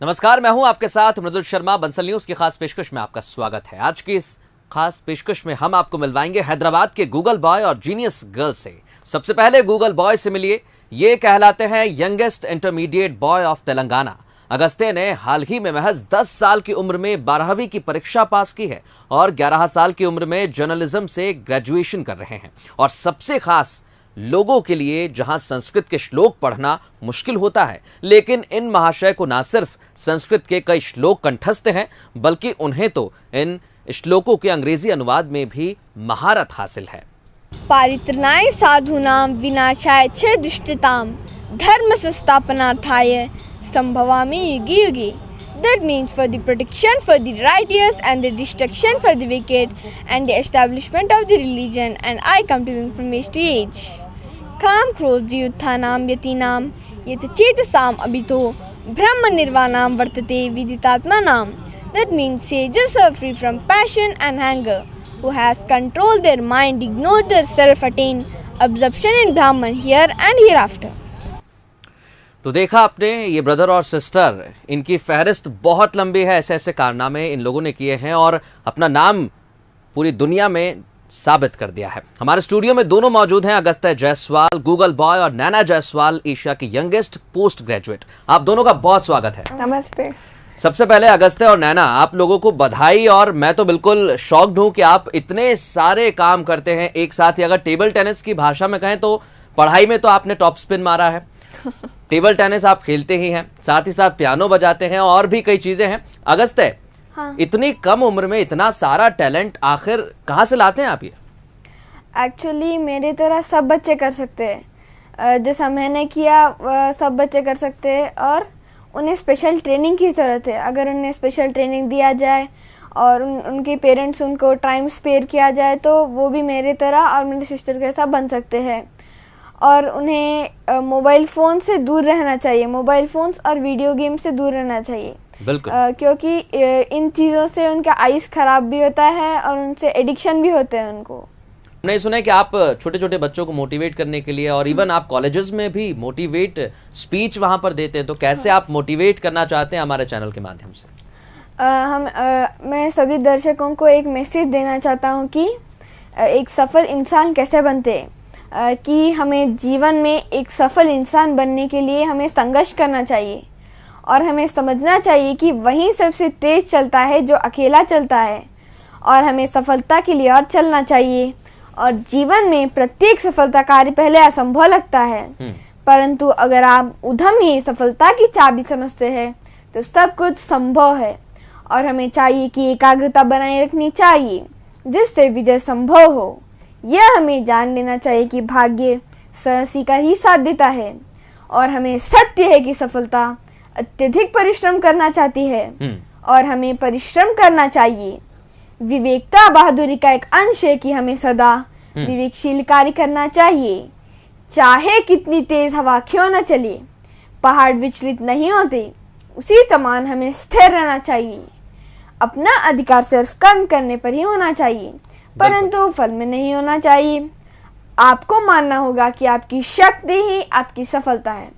नमस्कार, मैं हूं आपके साथ मृदुल शर्मा। बंसल न्यूज की खास पेशकश में आपका स्वागत है। आज की इस खास पेशकश में हम आपको मिलवाएंगे हैदराबाद के गूगल बॉय और जीनियस गर्ल से। सबसे पहले गूगल बॉय से मिलिए। ये कहलाते हैं youngest intermediate boy of Telangana. Agastya ने हाल ही में महज 10 साल की उम्र में 12वीं की परीक्षा पास की है और 11 साल की उम्र में जर्नलिज्म से ग्रेजुएशन कर रहे हैं। और सबसे खास लोगों के लिए जहां संस्कृत के श्लोक पढ़ना मुश्किल होता है, लेकिन इन महाशय को न सिर्फ संस्कृत के कई श्लोक कंठस्थ हैं, बल्कि उन्हें तो इन श्लोकों के अंग्रेजी अनुवाद में भी महारत हासिल है। पारित्रणाय साधूनां विनाशाय च दुष्टतां धर्म संस्थापनार्थाय संभवामि युगे युगे। That means for the protection for the righteous and the destruction for the wicked and the establishment of the religion, and I come to you from age to age. काम क्रोध व्युत्थानाम यतीनाम यत चेतसाम अभितो ब्रह्म निर्वाणाम वर्तते विदितात्मानाम। That means sages are free from passion and anger, who has controlled their mind, ignored their self-attained absorption in Brahman here and hereafter. तो देखा आपने, ये brother और sister, इनकी फहरिस्त बहुत लंबी है। ऐसे ऐसे कारनामे इन लोगों ने किए हैं और अपना नाम पूरी दुनिया में साबित कर दिया है। हमारे स्टूडियो में दोनों मौजूद हैं, अगस्त्य जायसवाल गूगल बॉय और नैना जायसवाल एशिया की यंगेस्ट पोस्ट ग्रेजुएट। आप दोनों का बहुत स्वागत है। नमस्ते। सबसे पहले अगस्त्य और नैना, आप लोगों को बधाई। और मैं तो बिल्कुल शॉक्ड हूं कि आप इतने सारे काम करते हैं एक साथ ही। अगर टेबल टेनिस की भाषा में कहें तो पढ़ाई में तो आपने टॉप स्पिन मारा है, टेबल टेनिस आप खेलते ही हैं, साथ ही साथ पियानो बजाते हैं और भी कई चीजें हैं। अगस्त्य, हाँ। इतनी कम उम्र में इतना सारा टैलेंट आखिर कहाँ से लाते हैं आप ये? एक्चुअली मेरी तरह सब बच्चे कर सकते हैं, जैसा मैंने किया सब बच्चे कर सकते हैं, और उन्हें स्पेशल ट्रेनिंग की ज़रूरत है। अगर उन्हें स्पेशल ट्रेनिंग दिया जाए और उनके पेरेंट्स उनको टाइम स्पेयर किया जाए तो वो भी मेरी तरह और मेरी सिस्टर के साथ बन सकते हैं। और उन्हें मोबाइल फ़ोन से दूर रहना चाहिए, मोबाइल फ़ोन्स और वीडियो गेम से दूर रहना चाहिए। बिल्कुल। क्योंकि इन चीज़ों से उनका आइज़ ख़राब भी होता है और उनसे एडिक्शन भी होते हैं उनको। नहीं सुना है कि आप छोटे छोटे बच्चों को मोटिवेट करने के लिए और इवन आप कॉलेजेस में भी मोटिवेट स्पीच वहाँ पर देते हैं, तो कैसे आप मोटिवेट करना चाहते हैं हमारे चैनल के माध्यम से? मैं सभी दर्शकों को एक मैसेज देना चाहता हूँ कि एक सफल इंसान कैसे बनते हैं, कि हमें जीवन में एक सफल इंसान बनने के लिए हमें संघर्ष करना चाहिए और हमें समझना चाहिए कि वही सबसे तेज़ चलता है जो अकेला चलता है, और हमें सफलता के लिए और चलना चाहिए। और जीवन में प्रत्येक सफलता कार्य पहले असंभव लगता है, परंतु अगर आप उद्यम ही सफलता की चाबी समझते हैं तो सब कुछ संभव है। और हमें चाहिए कि एकाग्रता बनाए रखनी चाहिए जिससे विजय संभव हो। यह हमें जान लेना चाहिए कि भाग्य साहसी का ही साथ देता है, और हमें सत्य है कि सफलता अत्यधिक परिश्रम करना चाहती है और हमें परिश्रम करना चाहिए। विवेकता बहादुरी का एक अंश है कि हमें सदा विवेकशील कार्य करना चाहिए। चाहे कितनी तेज हवा क्यों न चले, पहाड़ विचलित नहीं होते, उसी समान हमें स्थिर रहना चाहिए। अपना अधिकार सिर्फ कर्म करने पर ही होना चाहिए, परंतु फल में नहीं होना चाहिए। आपको मानना होगा कि आपकी शक्ति ही आपकी सफलता है।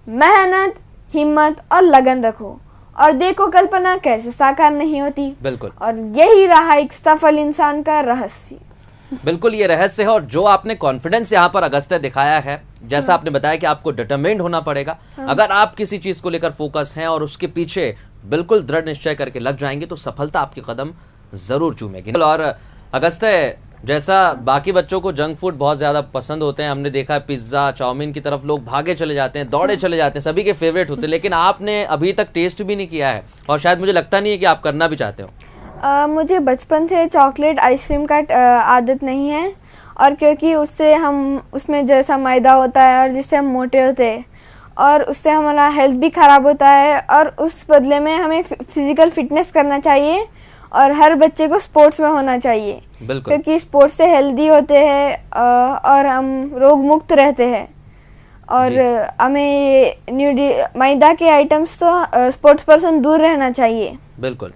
मेहनत, हिम्मत और लगन रखो और देखो कल्पना कैसे साकार नहीं होती। बिल्कुल। और यही रहा एक सफल इंसान का रहस्य। बिल्कुल, ये रहस्य है। और जो आपने कॉन्फिडेंस यहाँ पर अगस्त्य दिखाया है, जैसा आपने बताया कि आपको डिटरमाइंड होना पड़ेगा। अगर आप किसी चीज को लेकर फोकस हैं और उसके पीछे बिल्कुल दृढ़ निश्चय करके लग जाएंगे तो सफलता आपके कदम जरूर चूमेगी। और अगस्त्य, जैसा बाकी बच्चों को जंक फूड बहुत ज़्यादा पसंद होते हैं, हमने देखा है पिज्ज़ा चाउमीन की तरफ लोग भागे चले जाते हैं, दौड़े चले जाते हैं, सभी के फेवरेट होते हैं, लेकिन आपने अभी तक टेस्ट भी नहीं किया है और शायद मुझे लगता नहीं है कि आप करना भी चाहते हो। मुझे बचपन से चॉकलेट आइसक्रीम का आदत नहीं है, और क्योंकि उससे हम उसमें जैसा मैदा होता है और जिससे हम मोटे होते हैं और उससे हमारा हेल्थ भी ख़राब होता है, और उस बदले में हमें फिज़िकल फिटनेस करना चाहिए और हर बच्चे को स्पोर्ट्स में होना चाहिए। बिल्कुल। क्योंकि स्पोर्ट्स से हेल्दी होते हैं और हम रोग मुक्त रहते हैं। और हमें मैदा के आइटम्स तो स्पोर्ट्स पर्सन दूर रहना चाहिए। बिल्कुल।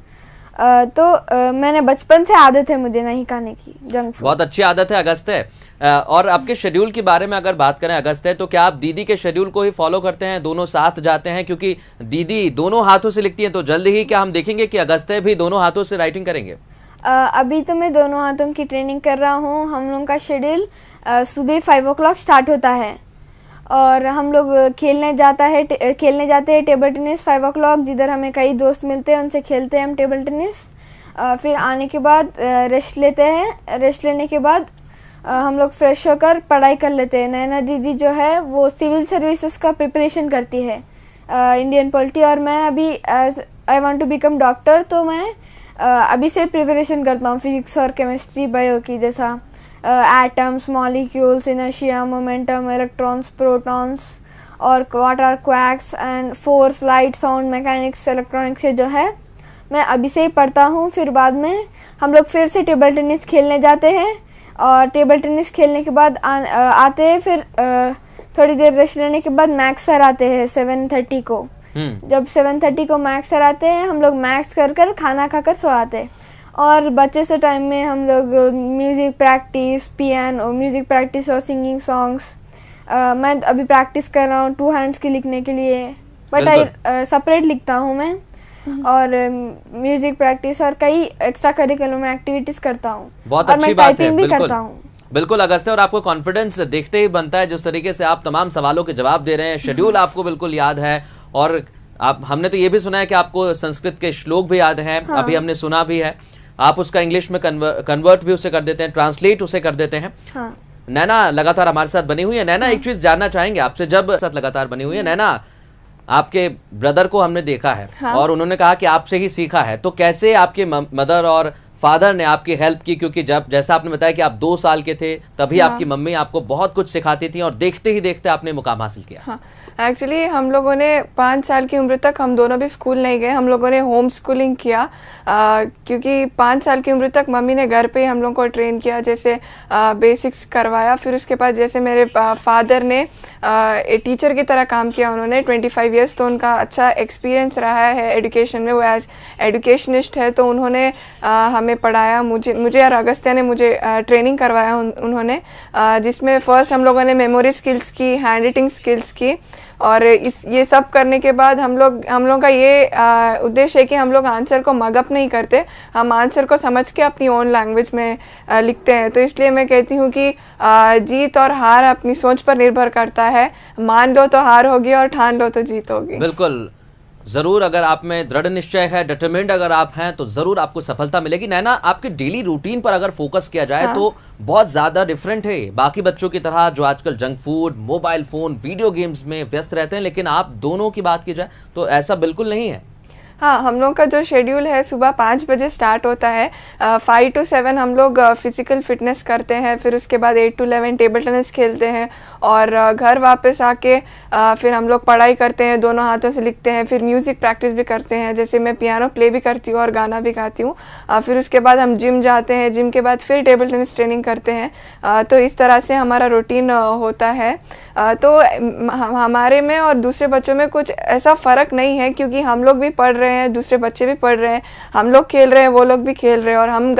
तो मैंने बचपन से आदत है मुझे नहीं खाने की जंक फूड। बहुत अच्छी आदत है अगस्त्य। और आपके शेड्यूल के बारे में अगर बात करें अगस्त है, तो क्या आप दीदी के शेड्यूल को ही फॉलो करते हैं, दोनों साथ जाते हैं? क्योंकि दीदी दोनों हाथों से लिखती हैं, तो जल्द ही क्या हम देखेंगे कि अगस्त है भी दोनों हाथों से राइटिंग करेंगे? अभी तो मैं दोनों हाथों की ट्रेनिंग कर रहा हूँ। हम लोगों का शेड्यूल सुबह 5 o'clock स्टार्ट होता है और हम लोग खेलने जाते हैं टेबल टेनिस 5 o'clock, जिधर हमें कई दोस्त मिलते हैं, उनसे खेलते हैं हम टेबल टेनिस। फिर आने के बाद रेस्ट लेते हैं। रेस्ट लेने के बाद हम लोग फ्रेश होकर पढ़ाई कर लेते हैं। नैना दीदी जो है वो सिविल सर्विसेज का प्रिपरेशन करती है, इंडियन पॉलिटी, और मैं अभी as I want to become doctor, तो मैं अभी से प्रिपरेशन करता हूँ फिजिक्स और केमिस्ट्री बायो की, जैसा atoms, molecules, inertia, momentum, electrons, protons और what are quarks and force, light, sound, mechanics, electronics, से जो है मैं अभी से ही पढ़ता हूँ। फिर बाद में हम लोग फिर से टेबल टेनिस खेलने जाते हैं और टेबल टेनिस खेलने के बाद आते हैं। फिर थोड़ी देर रेस्ट लेने के बाद मैथ्स सर आते हैं 7:30 को। जब 7:30 को मैथ्स सर आते हैं, हम लोग मैथ्स कर खाना खाकर सो आते हैं। और बच्चे से टाइम में हम लोग music practice, piano music practice और सिंगिंग सॉन्ग्स। मैं अभी प्रैक्टिस कर रहा हूँ 2 hands की लिखने के लिए, बट आई सेपरेट लिखता हूँ मैं। और म्यूज़िक प्रैक्टिस और कई एक्स्ट्रा करिकुलम एक्टिविटीज़ करता हूँ। बहुत और अच्छी मैं बात है। टाइपिंग भी बिल्कुल करता हूँ। बिल्कुल अगस्त है, और आपको कॉन्फिडेंस देखते ही बनता है जिस तरीके से आप तमाम सवालों के जवाब दे रहे हैं। शेड्यूल आपको बिल्कुल याद है, और हमने तो ये भी सुना है कि आपको संस्कृत के श्लोक भी याद हैं। हाँ। अभी हमने सुना भी है, आप उसका इंग्लिश में कन्वर्ट भी उसे कर देते हैं, ट्रांसलेट उसे कर देते हैं। हाँ। नैना लगातार हमारे साथ बनी हुई है। नैना, एक चीज जानना चाहेंगे आपसे, जब साथ लगातार बनी हुई है नैना, आपके ब्रदर को हमने देखा है। हाँ। और उन्होंने कहा कि आपसे ही सीखा है, तो कैसे आपके मदर और फादर ने आपकी हेल्प की? क्योंकि जब जैसा आपने बताया कि आप 2 साल के थे, तभी हाँ। आपकी मम्मी आपको बहुत कुछ सिखाती थी और देखते ही देखते आपने मुकाम हासिल किया। हाँ, एक्चुअली हम लोगों ने 5 साल की उम्र तक हम दोनों भी स्कूल नहीं गए। हम लोगों ने होम स्कूलिंग किया, क्योंकि 5 साल की उम्र तक मम्मी ने घर पे ही हम लोगों को ट्रेन किया, जैसे बेसिक्स करवाया। फिर उसके बाद जैसे मेरे फादर ने एक टीचर की तरह काम किया, उन्होंने 25 years, तो उनका अच्छा एक्सपीरियंस रहा है एजुकेशन में। वो एज एजुकेशनिस्ट है, तो उन्होंने हमें पढ़ाया, मुझे और अगस्त्या ने मुझे ट्रेनिंग करवाया उन्होंने, जिसमें फर्स्ट हम लोगों ने मेमोरी स्किल्स की, हैंड राइटिंग स्किल्स की। और ये सब करने के बाद हम लोग का ये उद्देश्य है कि हम लोग आंसर को मगअप नहीं करते, हम आंसर को समझ के अपनी ओन लैंग्वेज में लिखते हैं। तो इसलिए मैं कहती हूँ कि जीत और हार अपनी सोच पर निर्भर करता है। मान लो तो हार होगी और ठान लो तो जीत होगी। बिल्कुल, जरूर। अगर आप में दृढ़ निश्चय है, डिटरमिन्ड अगर आप हैं, तो जरूर आपको सफलता मिलेगी। नैना, आपके डेली रूटीन पर अगर फोकस किया जाए, हाँ। तो बहुत ज्यादा डिफरेंट है बाकी बच्चों की तरह जो आजकल junk food, mobile phone, video games में व्यस्त रहते हैं। लेकिन आप दोनों की बात की जाए तो ऐसा बिल्कुल नहीं है। हाँ, हम लोग का जो शेड्यूल है सुबह 5 बजे स्टार्ट होता है। 5 to 7 हम लोग फिजिकल फिटनेस करते हैं। फिर उसके बाद 8 to 11 टेबल टेनिस खेलते हैं, और घर वापस आके फिर हम लोग पढ़ाई करते हैं, दोनों हाथों से लिखते हैं। फिर म्यूज़िक प्रैक्टिस भी करते हैं, जैसे मैं पियानो प्ले भी करती हूँ और गाना भी गाती हूँ। फिर उसके बाद हम जिम जाते हैं, जिम के बाद फिर टेबल टेनिस ट्रेनिंग करते हैं। तो इस तरह से हमारा रूटीन होता है। तो हमारे में और दूसरे बच्चों में कुछ ऐसा फ़र्क नहीं है, क्योंकि हम लोग भी पढ़ रहे हैं, दूसरे बच्चे भी पढ़ रहे हैं, हम लोग खेल रहे हैं, वो लोग भी खेल रहे हैं, और हम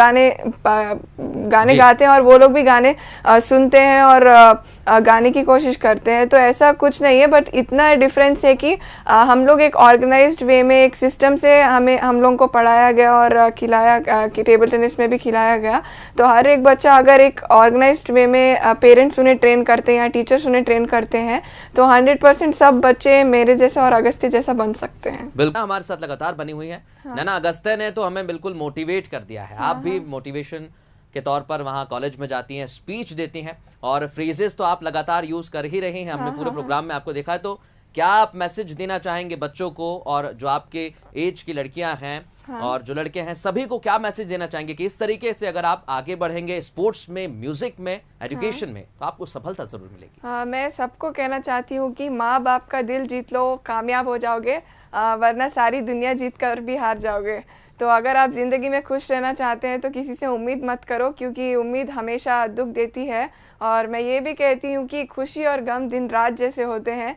गाने गाते हैं और वो लोग भी गाने सुनते हैं और गाने की कोशिश करते हैं। तो ऐसा कुछ नहीं है, बट इतना डिफरेंस है कि हम लोग एक ऑर्गेनाइज्ड वे में, एक सिस्टम से हम लोगों को पढ़ाया गया और खिलाया, टेबल टेनिस में भी खिलाया गया। तो हर एक बच्चा अगर एक ऑर्गेनाइज्ड वे में पेरेंट्स उन्हें ट्रेन करते हैं या टीचर्स उन्हें ट्रेन करते हैं, तो 100% सब बच्चे मेरे जैसा और अगस्त्य जैसा बन सकते हैं। बिल्कुल, हमारे साथ लगातार बनी हुई है। हाँ। नैना, अगस्त्य ने तो हमें बिल्कुल मोटिवेट कर दिया है। आप भी मोटिवेशन के तौर पर वहाँ कॉलेज में जाती हैं, स्पीच देती हैं, और फ्रेजेस तो आप लगातार यूज कर ही रही हैं। हमने पूरे प्रोग्राम में आपको देखा है। तो क्या आप मैसेज देना चाहेंगे बच्चों को, और जो आपके एज की लड़कियां हैं और जो लड़के हैं, सभी को क्या मैसेज देना चाहेंगे कि इस तरीके से अगर आप आगे बढ़ेंगे स्पोर्ट्स में, म्यूजिक में, एजुकेशन में, तो आपको सफलता जरूर मिलेगी? मैं सबको कहना चाहती हूँ कि माँ बाप का दिल जीत लो, कामयाब हो जाओगे, वरना सारी दुनिया जीत कर भी हार जाओगे। तो अगर आप ज़िंदगी में खुश रहना चाहते हैं तो किसी से उम्मीद मत करो, क्योंकि उम्मीद हमेशा दुख देती है। और मैं ये भी कहती हूँ कि खुशी और गम दिन रात जैसे होते हैं,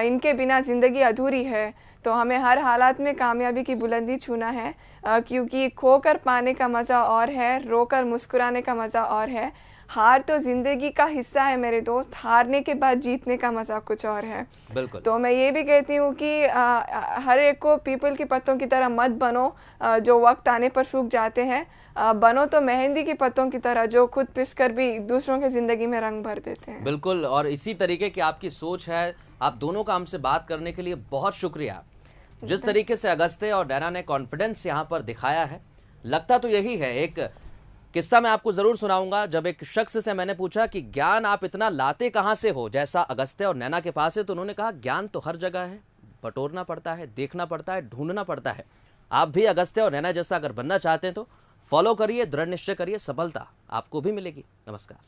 इनके बिना ज़िंदगी अधूरी है। तो हमें हर हालात में कामयाबी की बुलंदी छूना है, क्योंकि खोकर पाने का मज़ा और है, रोकर मुस्कुराने का मज़ा और है। हार तो ज़िंदगी का हिस्सा है मेरे दोस्त, हारने के बाद जीतने का मज़ा कुछ और है। बिल्कुल। तो मैं ये भी कहती हूँ कि हर एक को पीपल के पत्तों की तरह मत बनो जो वक्त आने पर सूख जाते हैं। बनो तो मेहंदी के पत्तों की तरह जो खुद पिस कर भी दूसरों की ज़िंदगी में रंग भर देते हैं। बिल्कुल, और इसी तरीके की आपकी सोच है। आप दोनों का हमसे बात करने के लिए बहुत शुक्रिया। जिस तरीके से अगस्त्य और नैना ने कॉन्फिडेंस यहाँ पर दिखाया है, लगता तो यही है। एक किस्सा मैं आपको जरूर सुनाऊंगा। जब एक शख्स से मैंने पूछा कि ज्ञान आप इतना लाते कहाँ से हो जैसा अगस्त्य और नैना के पास है, तो उन्होंने कहा ज्ञान तो हर जगह है, बटोरना पड़ता है, देखना पड़ता है, ढूंढना पड़ता है। आप भी अगस्त्य और नैना जैसा अगर बनना चाहते हैं तो फॉलो करिए, दृढ़ निश्चय करिए, सफलता आपको भी मिलेगी। नमस्कार।